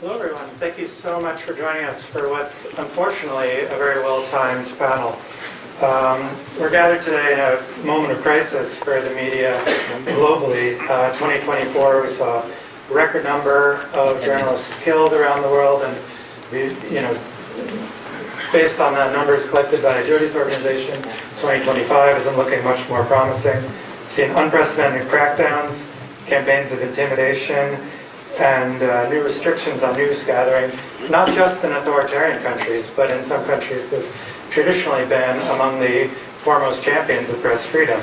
Hello, everyone. Thank you so much for joining us for what's unfortunately a very well-timed panel. We're gathered today in a moment of crisis for the media globally. 2024, we saw a record number of journalists killed around the world, and based on the numbers collected by Jody's organization, 2025 isn't looking much more promising. We've seen unprecedented crackdowns, campaigns of intimidation, and new restrictions on news gathering, not just in authoritarian countries, but in some countries that have traditionally been among the foremost champions of press freedom.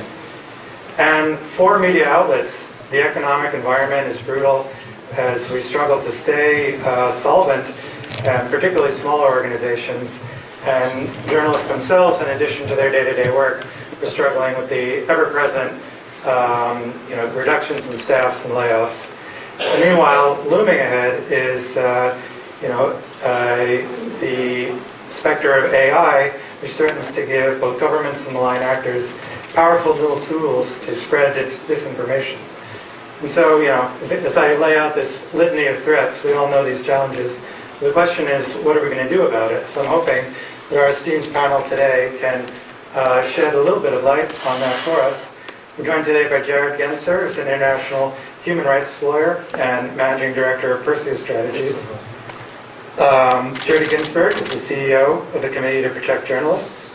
And for media outlets, the economic environment is brutal as we struggle to stay solvent, and particularly smaller organizations. And journalists themselves, in addition to their day-to-day work, are struggling with the ever-present reductions in staffs and layoffs. And meanwhile, looming ahead is the specter of AI, which threatens to give both governments and malign actors powerful dual tools to spread disinformation. And so, as I lay out this litany of threats, we all know these challenges. The question is, what are we going to do about it? So I'm hoping that our esteemed panel today can shed a little bit of light on that for us. We're joined today by Jared Genser, who's an international human rights lawyer and managing director of Perseus Strategies. Jody Ginsberg is the CEO of the Committee to Protect Journalists.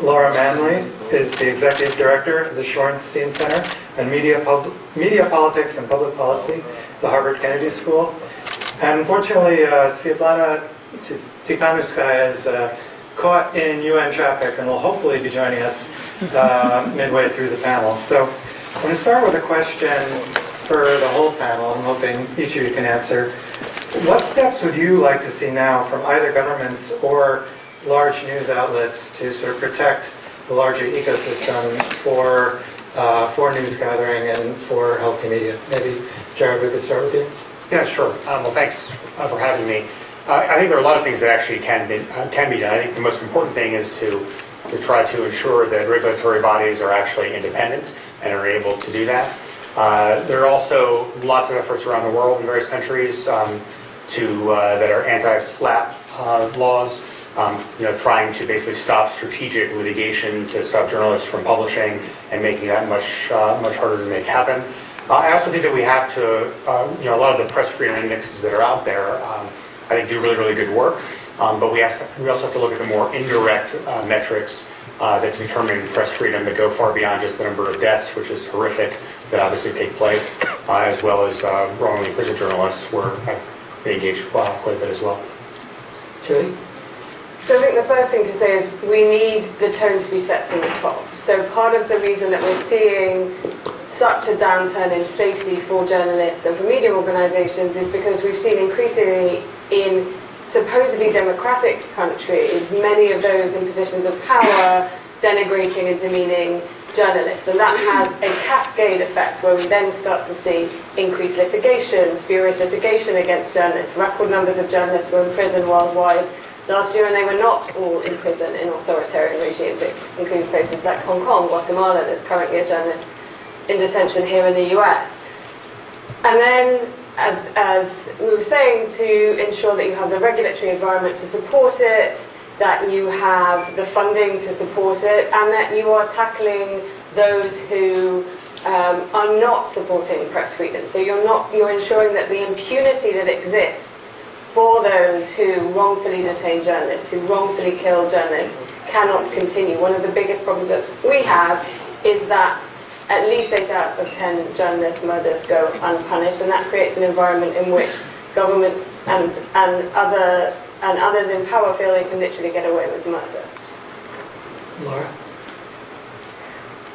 Laura Manley is the executive director of the Shorenstein Center on Media Politics and Public Policy at the Harvard Kennedy School. And unfortunately, Svetlana Tsikhanouskaya is caught in UN traffic and will hopefully be joining us midway through the panel. So I'm going to start with a question for the whole panel. I'm hoping each of you can answer. What steps would you like to see now from either governments or large news outlets to sort of protect the larger ecosystem for news gathering and for healthy media? Maybe, Jared, we could start with you. Yeah, sure. Well, thanks for having me. I think there are a lot of things that actually can be done. I think the most important thing is to try to ensure that regulatory bodies are actually independent and are able to do that. There are also lots of efforts around the world in various countries that are anti-SLAPP laws, trying to basically stop strategic litigation to stop journalists from publishing and making that much harder to make happen. I also think that we have to, a lot of the press freedom indexes that are out there, I think do really, really good work. But we also have to look at the more indirect metrics that determine press freedom that go far beyond just the number of deaths, which is horrific, that obviously take place, as well as wrongly imprisoned journalists have been engaged quite a bit as well. Judy? So I think the first thing to say is we need the tone to be set from the top. So part of the reason that we're seeing such a downturn in safety for journalists and for media organizations is because we've seen increasingly in supposedly democratic countries, many of those in positions of power denigrating and demeaning journalists. And that has a cascade effect where we then start to see increased litigation, spurious litigation against journalists. Record numbers of journalists were in prison worldwide last year, and they were not all in prison in authoritarian regimes. It includes places like Hong Kong, Guatemala. There's currently a journalist in detention here in the US. And then, as we were saying, to ensure that you have the regulatory environment to support it, that you have the funding to support it, and that you are tackling those who are not supporting press freedom. So you're ensuring that the impunity that exists for those who wrongfully detain journalists, who wrongfully kill journalists, cannot continue. One of the biggest problems that we have is that at least 8 out of 10 journalist murders go unpunished, and that creates an environment in which governments and others in power feel they can literally get away with murder. Laura?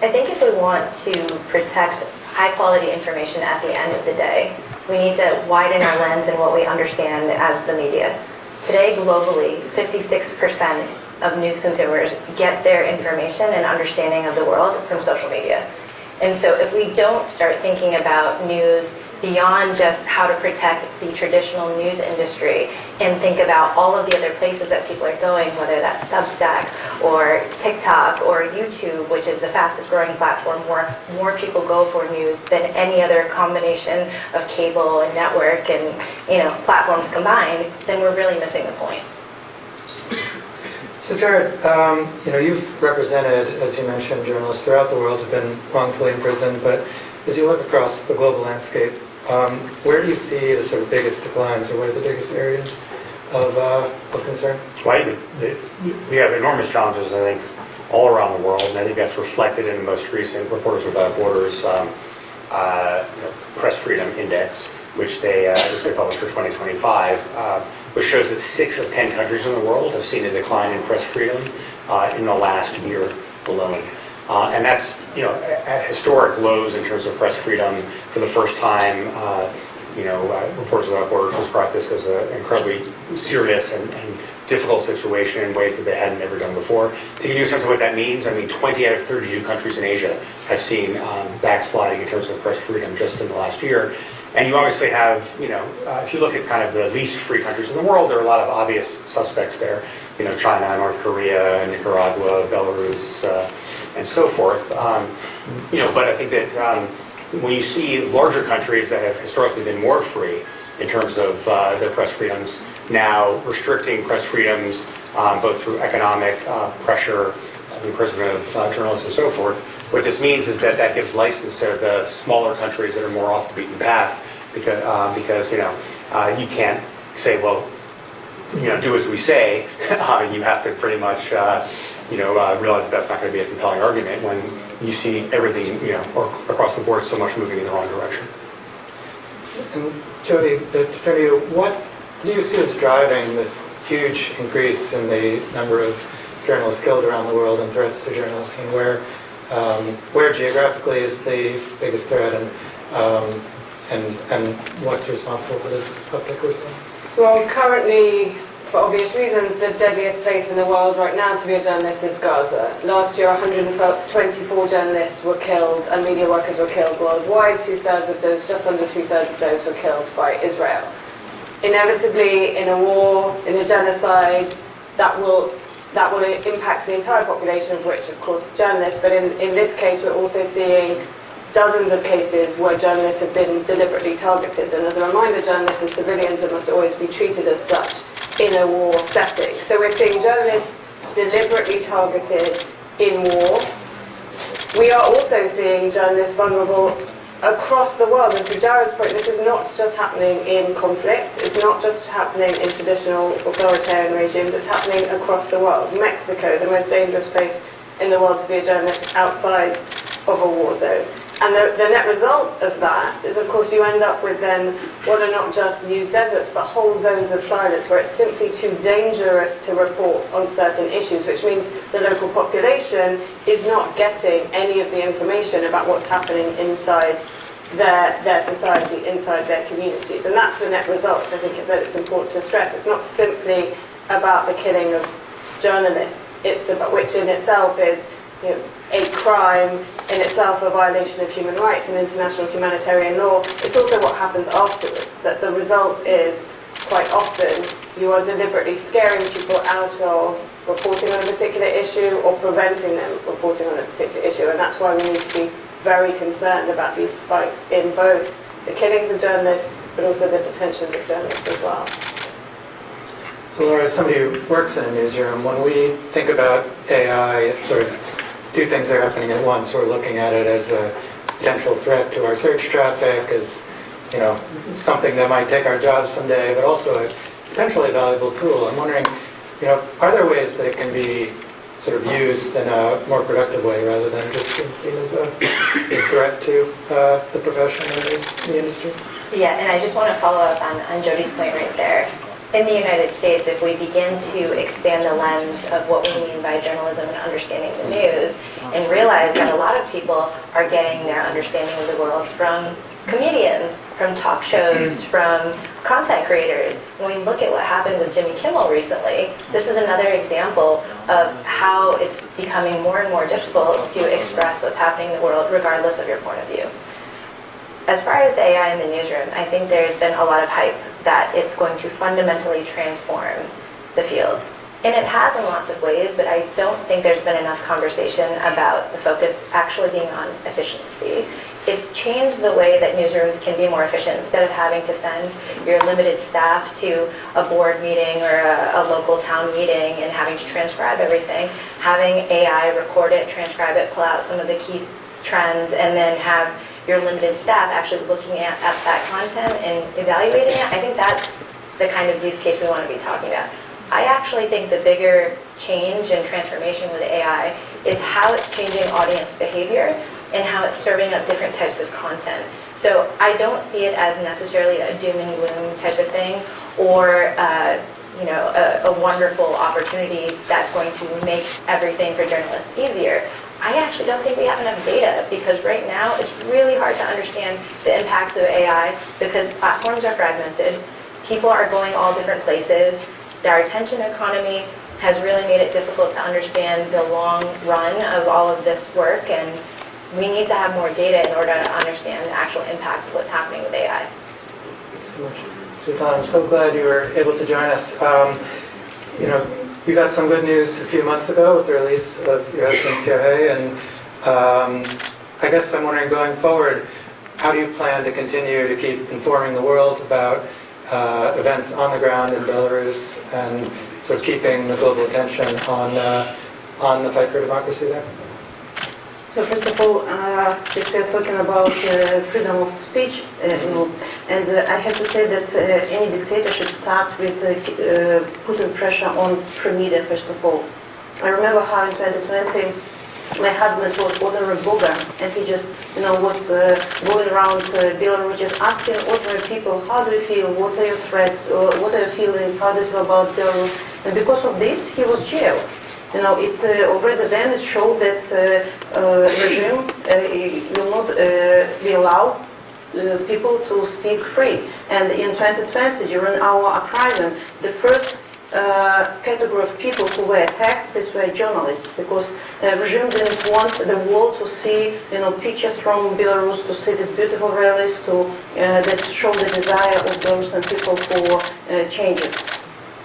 I think if we want to protect high-quality information at the end of the day, we need to widen our lens in what we understand as the media. Today, globally, 56% of news consumers get their information and understanding of the world from social media. And so if we don't start thinking about news beyond just how to protect the traditional news industry and think about all of the other places that people are going, whether that's Substack or TikTok or YouTube, which is the fastest growing platform where more people go for news than any other combination of cable and network and platforms combined, then we're really missing the point. So Jared, you've represented, as you mentioned, journalists throughout the world who've been wrongfully imprisoned, but as you look across the global landscape, where do you see the sort of biggest declines, or what are the biggest areas of concern? Well, we have enormous challenges, I think, all around the world, and I think that's reflected in the most recent Reporters Without Borders Press Freedom Index, which they published for 2025, which shows that 6 of 10 countries in the world have seen a decline in press freedom in the last year alone. And that's at historic lows in terms of press freedom. For the first time, Reporters Without Borders described this as an incredibly serious and difficult situation in ways that they hadn't ever done before. To give you a sense of what that means, 20 out of 32 countries in Asia have seen backsliding in terms of press freedom just in the last year. And you obviously have, if you look at kind of the least free countries in the world, there are a lot of obvious suspects there. China, North Korea, Nicaragua, Belarus, and so forth. But I think that when you see larger countries that have historically been more free in terms of their press freedoms, now restricting press freedoms both through economic pressure, imprisonment of journalists, and so forth, what this means is that gives license to the smaller countries that are more off the beaten path, because you can't say, well, do as we say. You have to pretty much realize that that's not going to be a compelling argument when you see everything or across the board so much moving in the wrong direction. And Jody, to turn to you, what do you see as driving this huge increase in the number of journalists killed around the world and threats to journalists, and where geographically is the biggest threat, and what's responsible for this uptick we're seeing? Well, currently, for obvious reasons, the deadliest place in the world right now to be a journalist is Gaza. Last year, 124 journalists were killed and media workers were killed worldwide. Just under two-thirds of those were killed by Israel. Inevitably, in a war, in a genocide, that will impact the entire population, of which, of course, journalists. But in this case, we're also seeing dozens of cases where journalists have been deliberately targeted. And as a reminder, journalists and civilians must always be treated as such in a war setting. So we're seeing journalists deliberately targeted in war. We are also seeing journalists vulnerable across the world. And to Jared's point, this is not just happening in conflict. It's not just happening in traditional authoritarian regimes. It's happening across the world. Mexico, the most dangerous place in the world to be a journalist, outside of a war zone. And the net result of that is, of course, you end up with then what are not just news deserts, but whole zones of silence where it's simply too dangerous to report on certain issues, which means the local population is not getting any of the information about what's happening inside their society, inside their communities. And that's the net result, I think, that it's important to stress. It's not simply about the killing of journalists, it's about, which in itself is a crime in itself, a violation of human rights and international humanitarian law. It's also what happens afterwards, that the result is quite often you are deliberately scaring people out of reporting on a particular issue or preventing them reporting on a particular issue. And that's why we need to be very concerned about these spikes in both the killings of journalists but also the detentions of journalists as well. So Laura, as somebody who works in a newsroom, when we think about AI, it's sort of two things are happening at once. We're looking at it as a potential threat to our search traffic, as something that might take our jobs someday, but also a potentially valuable tool. I'm wondering, are there ways that it can be sort of used in a more productive way rather than just being seen as a threat to the profession or the industry? Yeah, and I just want to follow up on Jody's point right there. In the United States, if we begin to expand the lens of what we mean by journalism and understanding the news, and realize that a lot of people are getting their understanding of the world from comedians, from talk shows, from content creators. When we look at what happened with Jimmy Kimmel recently, this is another example of how it's becoming more and more difficult to express what's happening in the world regardless of your point of view. As far as AI in the newsroom, I think there's been a lot of hype that it's going to fundamentally transform the field. And it has in lots of ways, but I don't think there's been enough conversation about the focus actually being on efficiency. It's changed the way that newsrooms can be more efficient. Instead of having to send your limited staff to a board meeting or a local town meeting and having to transcribe everything, having AI record it, transcribe it, pull out some of the key trends, and then have your limited staff actually looking at that content and evaluating it. I think that's the kind of use case we want to be talking about. I actually think the bigger change and transformation with AI is how it's changing audience behavior and how it's serving up different types of content. So I don't see it as necessarily a doom and gloom type of thing, or a wonderful opportunity that's going to make everything for journalists easier. I actually don't think we have enough data, because right now it's really hard to understand the impacts of AI because platforms are fragmented, people are going all different places. Our attention economy has really made it difficult to understand the long run of all of this work, and we need to have more data in order to understand the actual impacts of what's happening with AI. Thank you so much. Suzanne, I'm so glad you were able to join us. You got some good news a few months ago with the release of your husband's CIA, and I guess I'm wondering, going forward, how do you plan to continue to keep informing the world about events on the ground in Belarus and sort of keeping the global attention on the fight for democracy there? So first of all, if we are talking about freedom of speech, and I have to say that any dictatorship starts with putting pressure on free media, first of all. I remember how in 2020 my husband was ordinary blogger, and he just was going around Belarus just asking ordinary people, how do you feel, what are your threats, what are your feelings, how do you feel about Belarus? And because of this, he was jailed. It already then it showed that regime will not be allowed people to speak free. And in 2020, during our uprising, the first category of people who were attacked, these were journalists, because the regime didn't want the world to see, pictures from Belarus, to see these beautiful rallies, that show the desire of Belarusian people for changes.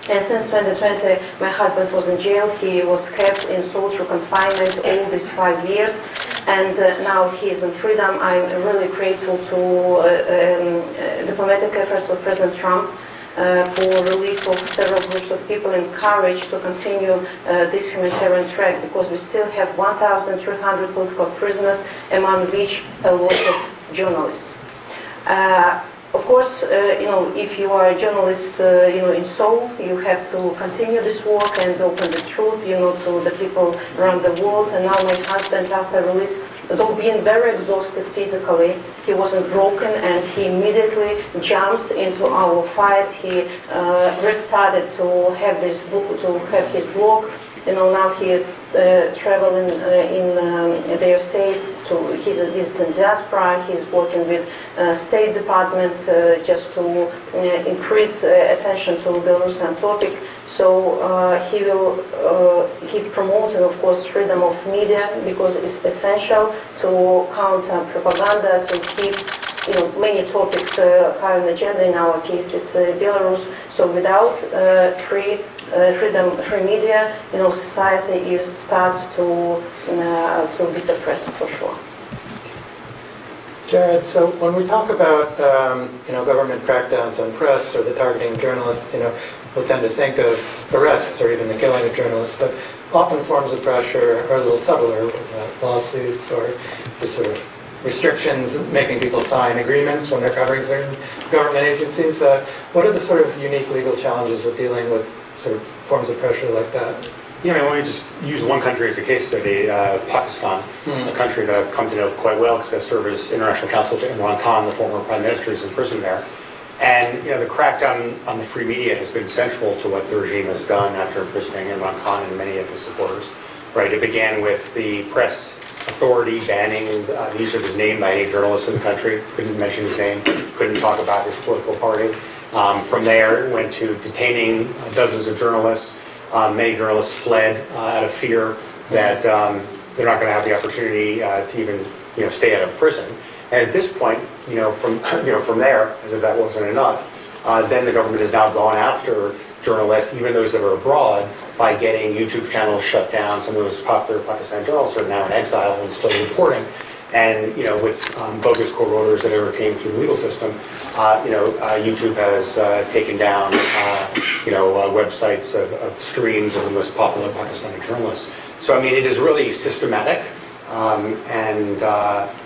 And since 2020, my husband was in jail. He was kept in solitary confinement all these 5 years, and now he is in freedom. I'm really grateful to diplomatic efforts of President Trump for release of several groups of people, encouraged to continue this humanitarian track, because we still have 1,300 political prisoners, among which a lot of journalists. Of course, if you are a journalist, in Seoul, you have to continue this work and open the truth, to the people around the world. And now my husband, after release, though being very exhausted physically, he wasn't broken, and he immediately jumped into our fight. He restarted to have this book, to have his blog. Now he is traveling they're safe. He's visiting diaspora. He's working with State Department just to increase attention to Belarusian topic. So he's promoting, of course, freedom of media, because it's essential to counter propaganda, to keep many topics high on the agenda. In our case, it's Belarus. So without free media, society starts to be suppressed for sure. Jared, so when we talk about government crackdowns on press or the targeting of journalists, we'll tend to think of arrests or even the killing of journalists, but often forms of pressure are a little subtler, with lawsuits or just sort of restrictions, making people sign agreements when they're covering certain government agencies. What are the sort of unique legal challenges with dealing with sort of forms of pressure like that? Yeah, let me just use one country as a case study, Pakistan, a country that I've come to know quite well because I serve as international counsel to Imran Khan, the former prime minister, who's in prison there. And the crackdown on the free media has been central to what the regime has done after imprisoning Imran Khan and many of his supporters. Right, it began with the press authority banning the use of his name by any journalist in the country. Couldn't mention his name, couldn't talk about his political party. From there, it went to detaining dozens of journalists. Many journalists fled out of fear that they're not going to have the opportunity to even stay out of prison. And at this point, from there, as if that wasn't enough, then the government has now gone after journalists, even those that are abroad, by getting YouTube channels shut down. Some of those popular Pakistani journalists are now in exile and still reporting. And with bogus court orders that ever came through the legal system, YouTube has taken down websites of streams of the most popular Pakistani journalists. So I mean, it is really systematic and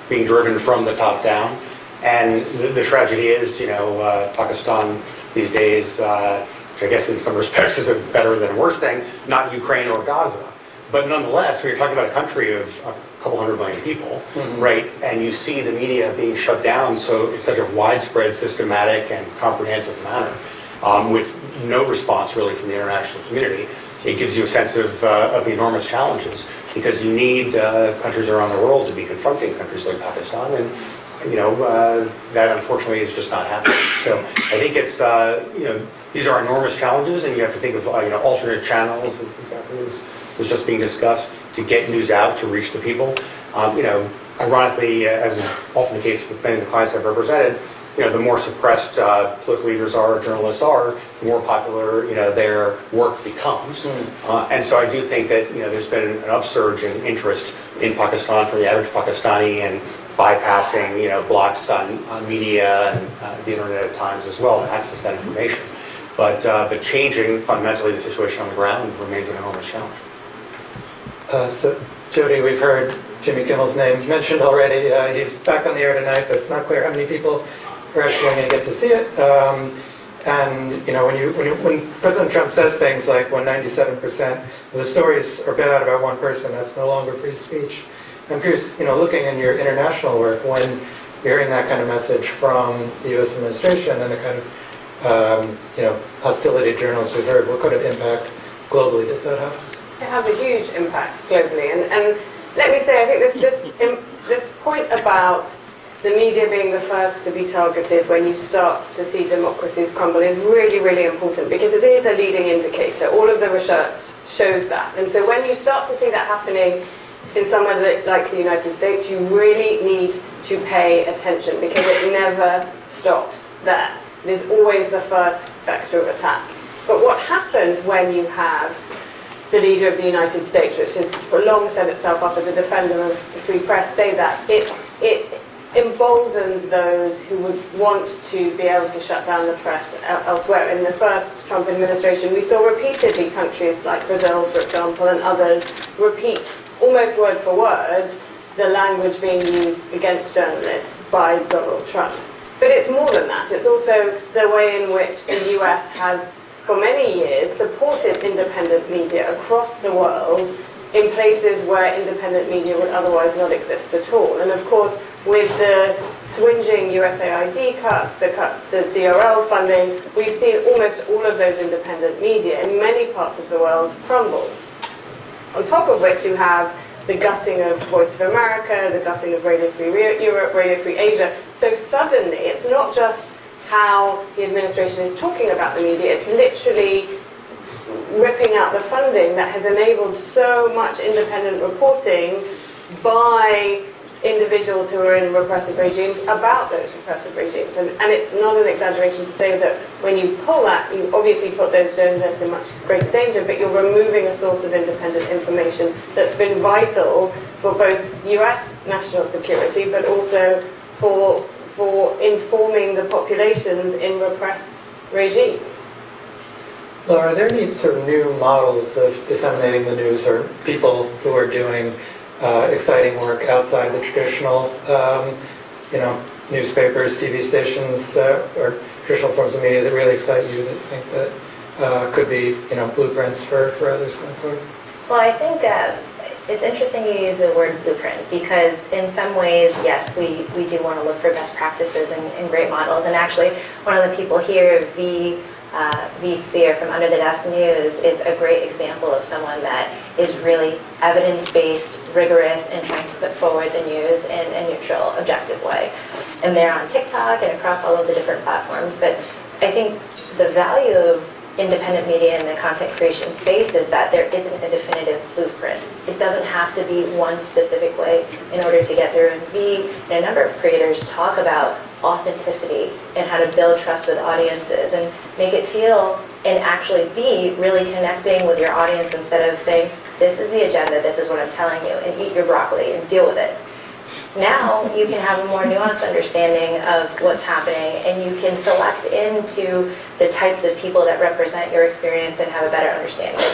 being driven from the top down. And the tragedy is, Pakistan these days, which I guess in some respects is a better than worse thing, not Ukraine or Gaza. But nonetheless, we're talking about a country of a couple 100 million people, right? And you see the media being shut down so in such a widespread, systematic, and comprehensive manner, with no response really from the international community. It gives you a sense of the enormous challenges, because you need countries around the world to be confronting countries like Pakistan, and that unfortunately is just not happening. So I think it's these are enormous challenges, and you have to think of alternate channels, exactly as was just being discussed, to get news out, to reach the people. Ironically, as is often the case with many of the clients I've represented, the more suppressed political leaders are, journalists are, the more popular their work becomes. And so I do think that there's been an upsurge in interest in Pakistan for the average Pakistani, and bypassing blocks on media and the internet at times as well to access that information. But changing fundamentally the situation on the ground remains an enormous challenge. So, Jody, we've heard Jimmy Kimmel's name mentioned already. He's back on the air tonight, but it's not clear how many people are actually going to get to see it. And when President Trump says things like when 97% of the stories are bad about one person, that's no longer free speech. I'm curious, looking in your international work, when you're hearing that kind of message from the U.S. administration and the kind of hostility to journalists we've heard, what kind of impact globally does that have? It has a huge impact globally, and let me say, I think this point about the media being the first to be targeted when you start to see democracies crumble is really, really important, because it is a leading indicator. All of the research shows that, and so when you start to see that happening in somewhere like the United States, you really need to pay attention, because it never stops there. It is always the first vector of attack. But what happens when you have the leader of the United States, which has for long set itself up as a defender of the free press, say that, it emboldens those who would want to be able to shut down the press elsewhere. In the first Trump administration, we saw repeatedly countries like Brazil, for example, and others repeat almost word for word the language being used against journalists by Donald Trump. But it's more than that. It's also the way in which the US has, for many years, supported independent media across the world in places where independent media would otherwise not exist at all. And of course, with the swinging USAID cuts, the cuts to DRL funding, we've seen almost all of those independent media in many parts of the world crumble. On top of which you have the gutting of Voice of America, the gutting of Radio Free Europe, Radio Free Asia. So suddenly, it's not just how the administration is talking about the media, it's literally ripping out the funding that has enabled so much independent reporting by individuals who are in repressive regimes about those repressive regimes. And it's not an exaggeration to say that when you pull that, you obviously put those journalists in much greater danger, but you're removing a source of independent information that's been vital for both US national security, but also for informing the populations in repressed regimes. Laura, are there any sort of new models of disseminating the news, or people who are doing exciting work outside the traditional, newspapers, TV stations, or traditional forms of media that really excite you, that you think that could be, blueprints for others going forward? Well, I think it's interesting you use the word blueprint, because in some ways, yes, we do want to look for best practices and great models. And actually, one of the people here, V Spear from Under the Desk News, is a great example of someone that is really evidence-based, rigorous, and trying to put forward the news in a neutral, objective way. And they're on TikTok and across all of the different platforms. But I think the value of independent media in the content creation space is that there isn't a definitive blueprint. It doesn't have to be one specific way in order to get through. And B, a number of creators talk about authenticity and how to build trust with audiences and make it feel and actually be really connecting with your audience instead of saying, this is the agenda, this is what I'm telling you, and eat your broccoli and deal with it. Now you can have a more nuanced understanding of what's happening, and you can select into the types of people that represent your experience and have a better understanding.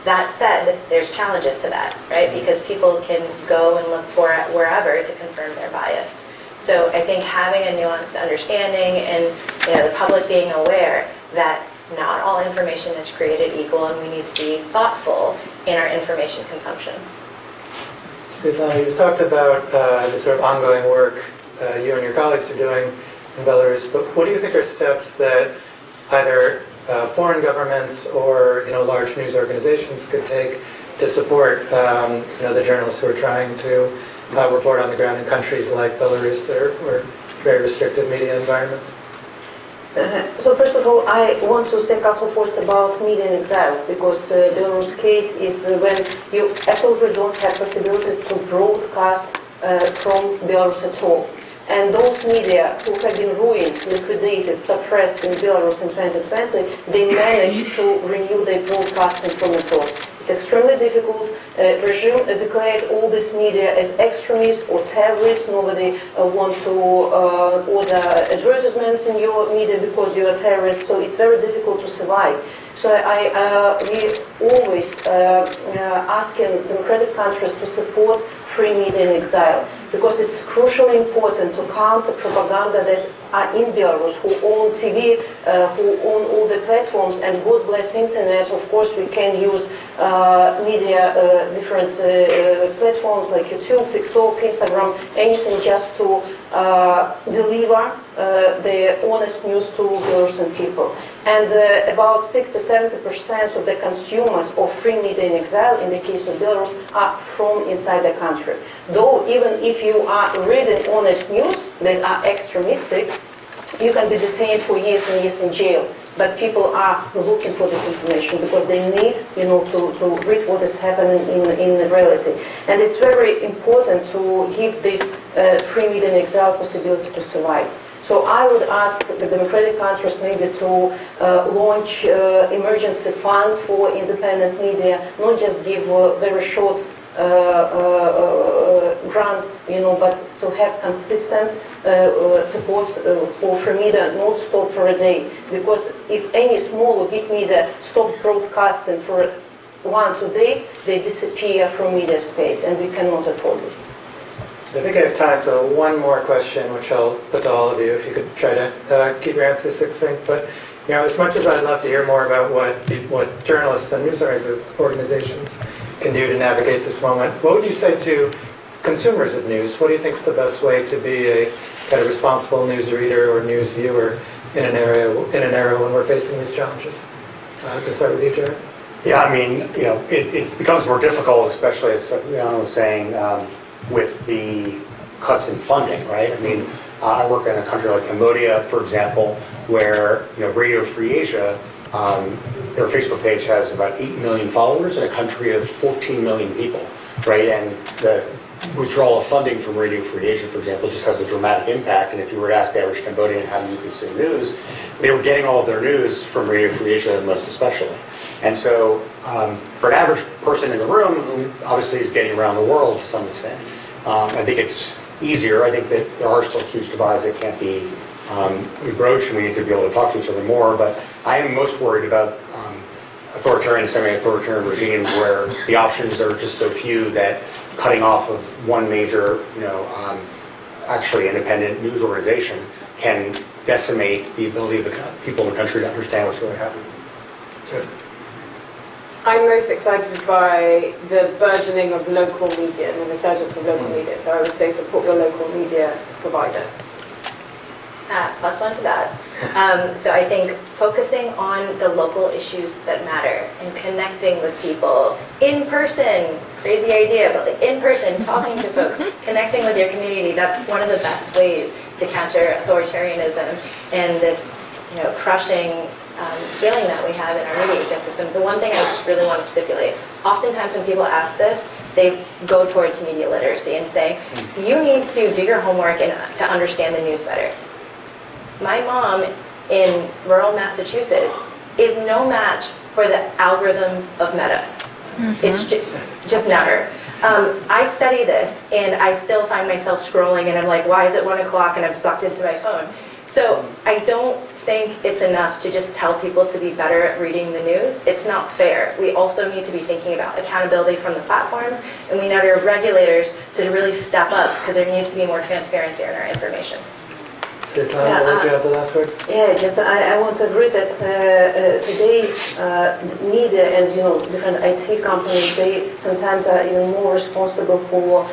That said, there's challenges to that, right? Because people can go and look for it wherever to confirm their bias. So I think having a nuanced understanding and the public being aware that not all information is created equal, and we need to be thoughtful in our information consumption. Svetlana, you've talked about the sort of ongoing work you and your colleagues are doing in Belarus, but what do you think are steps that either foreign governments or large news organizations could take to support the journalists who are trying to report on the ground in countries like Belarus that are very restrictive media environments? So first of all, I want to say a couple of words about media in exile, because Belarus case is when you absolutely don't have possibility to broadcast from Belarus at all. And those media who have been ruined, liquidated, suppressed in Belarus in 2020, they managed to renew their broadcasting from abroad. It's extremely difficult. Regime declared all this media as extremist or terrorist. Nobody want to order advertisements in your media because you are terrorist. So it's very difficult to survive. So we always asking democratic countries to support free media in exile, because it's crucially important to counter propaganda that are in Belarus, who own TV, who own all the platforms, and God bless internet. Of course, we can use media, different platforms like YouTube, TikTok, Instagram, anything just to deliver the honest news to Belarusian people. And about 60-70% of the consumers of free media in exile, in the case of Belarus, are from inside the country. Though even if you are reading honest news that are extremistic, you can be detained for years and years in jail. But people are looking for this information because they need, to read what is happening in reality. And it's very important to give this free media in exile possibility to survive. So I would ask the democratic countries maybe to launch emergency fund for independent media, not just give very short grant, but to have consistent support for free media, not stop for a day. Because if any small or big media stop broadcasting for 1-2 days, they disappear from media space, and we cannot afford this. I think I have time for one more question, which I'll put to all of you, if you could try to keep your answers succinct. But as much as I'd love to hear more about what journalists and news organizations can do to navigate this moment, what would you say to consumers of news? What do you think is the best way to be a kind of responsible news reader or news viewer in an era when we're facing these challenges? To start with you, Jared. Yeah, I mean, it becomes more difficult, especially as I was saying, with the cuts in funding, right? I mean, I work in a country like Cambodia, for example, where Radio Free Asia, their Facebook page has about 8 million followers in a country of 14 million people, right? And the withdrawal of funding from Radio Free Asia, for example, just has a dramatic impact. And if you were to ask the average Cambodian how do you consume news, they were getting all of their news from Radio Free Asia, most especially. And so for an average person in the room, who obviously is getting around the world to some extent, I think it's easier. I think that there are still huge divides that can't be broached, and we need to be able to talk to each other more. But I am most worried about authoritarian, semi-authoritarian regimes where the options are just so few that cutting off of one major, actually independent news organization can decimate the ability of the people in the country to understand what's really happening. Sure. I'm most excited by the burgeoning of local media and the resurgence of local media. So I would say support your local media provider. Plus one to that. So I think focusing on the local issues that matter and connecting with people in person, crazy idea, but like in person, talking to folks, connecting with your community, that's one of the best ways to counter authoritarianism and this crushing feeling that we have in our media ecosystem. The one thing I just really want to stipulate, oftentimes when people ask this, they go towards media literacy and say, you need to do your homework and to understand the news better. My mom in rural Massachusetts is no match for the algorithms of Meta. It's just never. I study this and I still find myself scrolling and I'm like, why is it 1 o'clock and I'm sucked into my phone? So I don't think it's enough to just tell people to be better at reading the news. It's not fair. We also need to be thinking about accountability from the platforms, and we need our regulators to really step up because there needs to be more transparency in our information. Svetlana, would you have the last word? Yeah, just I want to agree that today media and different IT companies, they sometimes are even more responsible for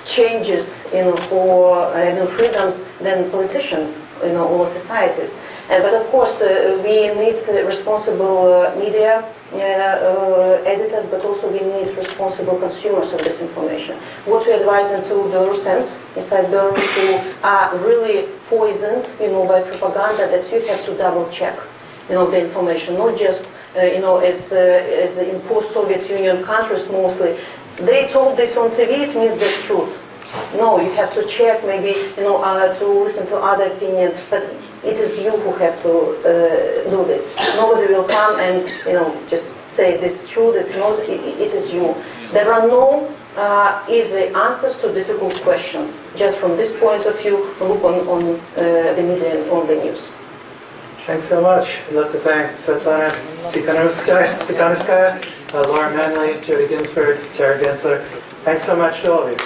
changes for freedoms than politicians or societies. But of course we need responsible media editors, but also we need responsible consumers of this information. What we advise them to Belarusians inside Belarus who are really poisoned by propaganda, that you have to double check the information, not just as in post-Soviet Union countries mostly. They told this on TV, it means the truth. No, you have to check, maybe, to listen to other opinion, but it is you who have to do this. Nobody will come and, just say this is true, that knows it is you. There are no easy answers to difficult questions. Just from this point of view, look on the media and on the news. Thanks so much. I'd love to thank Svetlana Tsikhanouskaya, Laura Manley, Jody Ginsburg, Jared Gensler. Thanks so much to all of you.